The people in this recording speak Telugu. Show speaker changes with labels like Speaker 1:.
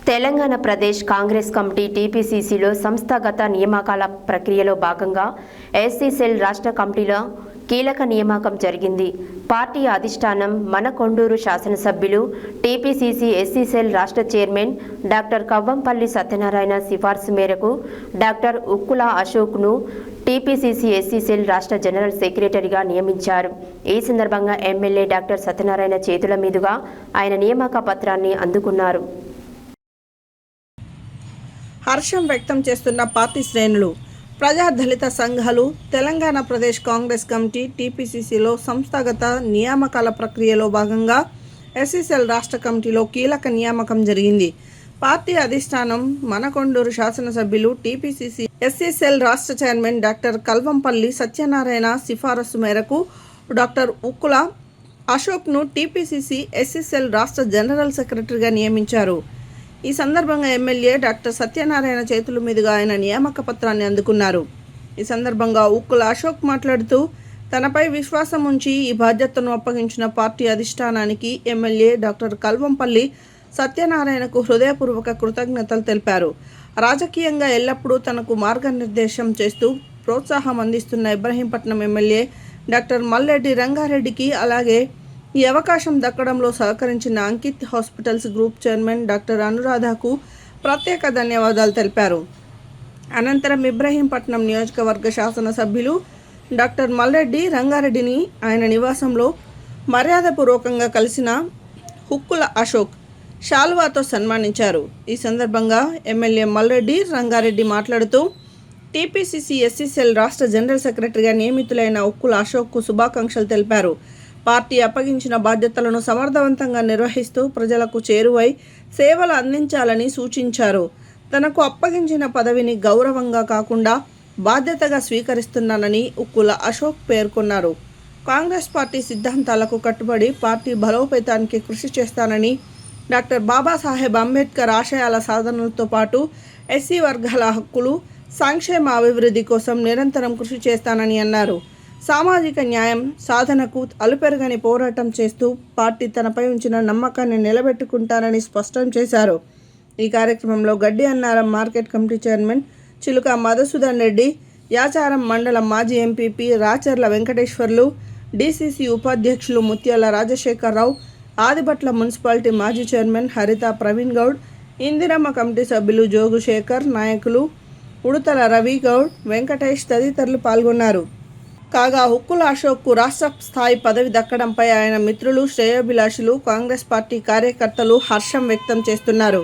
Speaker 1: తెలంగాణ ప్రదేశ్ కాంగ్రెస్ కమిటీ టీపీసీసీలో సంస్థాగత నియామకాల ప్రక్రియలో భాగంగా ఎస్సీ సెల్ రాష్ట్ర కమిటీలో కీలక నియామకం జరిగింది. పార్టీ అధిష్టానం మనకొండూరు శాసనసభ్యులు టీపీసీసీ ఎస్సీ సెల్ రాష్ట్ర చైర్మన్ డాక్టర్ కవ్వంపల్లి సత్యనారాయణ సిఫార్సు మేరకు డాక్టర్ ఉక్కుల అశోక్ను టీపీసీసీ ఎస్సీ సెల్ రాష్ట్ర జనరల్ సెక్రటరీగా నియమించారు. ఈ సందర్భంగా ఎమ్మెల్యే డాక్టర్ సత్యనారాయణ చేతుల మీదుగా ఆయన నియామక పత్రాన్ని అందుకున్నారు.
Speaker 2: హర్షం వ్యక్తం చేస్తున్న పార్టీ శ్రేణులు, ప్రజా దళిత సంఘాలు, తెలంగాణ ప్రదేశ్ కాంగ్రెస్ కమిటీ టీపీసీసీలో సంస్థాగత నియామకాల ప్రక్రియలో భాగంగా ఎస్సీసెల్ రాష్ట్ర కమిటీలో కీలక నియామకం జరిగింది. పార్టీ అధిష్టానం మనకొండూరు శాసనసభ్యులు టీపీసీసీ ఎస్సీసెల్ రాష్ట్ర చైర్మన్ డాక్టర్ కల్వంపల్లి సత్యనారాయణ సిఫారసు మేరకు డాక్టర్ ఉక్కుల అశోక్ను టీపీసీసీ ఎస్సీసెల్ రాష్ట్ర జనరల్ సెక్రటరీగా నియమించారు. ఈ సందర్భంగా ఎమ్మెల్యే డాక్టర్ సత్యనారాయణ చేతుల మీదుగా ఆయన నియామక పత్రాన్ని అందుకున్నారు. ఈ సందర్భంగా ఉక్కుల అశోక్ మాట్లాడుతూ, తనపై విశ్వాసం ఉంచి ఈ బాధ్యతను అప్పగించిన పార్టీ అధిష్టానానికి ఎమ్మెల్యే డాక్టర్ కల్వంపల్లి సత్యనారాయణకు హృదయపూర్వక కృతజ్ఞతలు తెలిపారు. రాజకీయంగా ఎల్లప్పుడూ తనకు మార్గనిర్దేశం చేస్తూ ప్రోత్సాహం అందిస్తున్న ఇబ్రహీంపట్నం ఎమ్మెల్యే డాక్టర్ మల్లెడ్డి రంగారెడ్డికి, అలాగే ఈ అవకాశం దక్కడంలో సహకరించిన Ankit hospitals group chairman doctor అనురాధకు ప్రత్యేక ధన్యవాదాలు తెలిపారు. అనంతరం ఇబ్రహీంపట్నం నియోజకవర్గ శాసనసభ్యులు డాక్టర్ మల్లెడ్డి రంగారెడ్డిని ఆయన నివాసంలో మర్యాదపూర్వకంగా కలిసిన ఉక్కుల అశోక్ శాలువాతో సన్మానించారు. ఈ సందర్భంగా ఎమ్మెల్యే మల్లెడ్డి రంగారెడ్డి మాట్లాడుతూ, టీపీసీసీ ఎస్సీసెల్ రాష్ట్ర జనరల్ సెక్రటరీగా నియమితులైన ఉక్కుల అశోక్కు శుభాకాంక్షలు తెలిపారు. పార్టీ అప్పగించిన బాధ్యతలను సమర్థవంతంగా నిర్వహిస్తూ ప్రజలకు చేరువై సేవలు అందించాలని సూచించారు. తనకు అప్పగించిన పదవిని గౌరవంగా కాకుండా బాధ్యతగా స్వీకరిస్తున్నానని ఉక్కుల అశోక్ పేర్కొన్నారు. కాంగ్రెస్ పార్టీ సిద్ధాంతాలకు కట్టుబడి పార్టీ బలోపేతానికి కృషి చేస్తానని, డాక్టర్ బాబాసాహెబ్ అంబేద్కర్ ఆశయాల సాధనలతో పాటు ఎస్సీ వర్గాల హక్కులు, సంక్షేమ అభివృద్ధి కోసం నిరంతరం కృషి చేస్తానని అన్నారు. సామాజిక న్యాయం సాధనకు అలుపెరగని పోరాటం చేస్తూ పార్టీ తనపై ఉంచిన నమ్మకాన్ని నిలబెట్టుకుంటారని స్పష్టం చేశారు. ఈ కార్యక్రమంలో గడ్డి అన్నారం మార్కెట్ కమిటీ చైర్మన్ చిలుక మధుసూదన్ రెడ్డి, యాచారం మండలం మాజీ ఎంపీపీ రాచర్ల వెంకటేశ్వర్లు, డీసీసీ ఉపాధ్యక్షులు ముత్యాల రాజశేఖరరావు, ఆదిబట్ల మున్సిపాలిటీ మాజీ చైర్మన్ హరిత ప్రవీణ్ గౌడ్, ఇందిరమ్మ కమిటీ సభ్యులు జోగు శేఖర్, నాయకులు ఉడుతల రవి గౌడ్, వెంకటేష్ తదితరులు పాల్గొన్నారు. కాగా ఉక్కుల అశోక్కు రాష్ట్ర స్థాయి పదవి దక్కడంపై ఆయన మిత్రులు, శ్రేయోభిలాషులు, కాంగ్రెస్ పార్టీ కార్యకర్తలు హర్షం వ్యక్తం చేస్తున్నారు.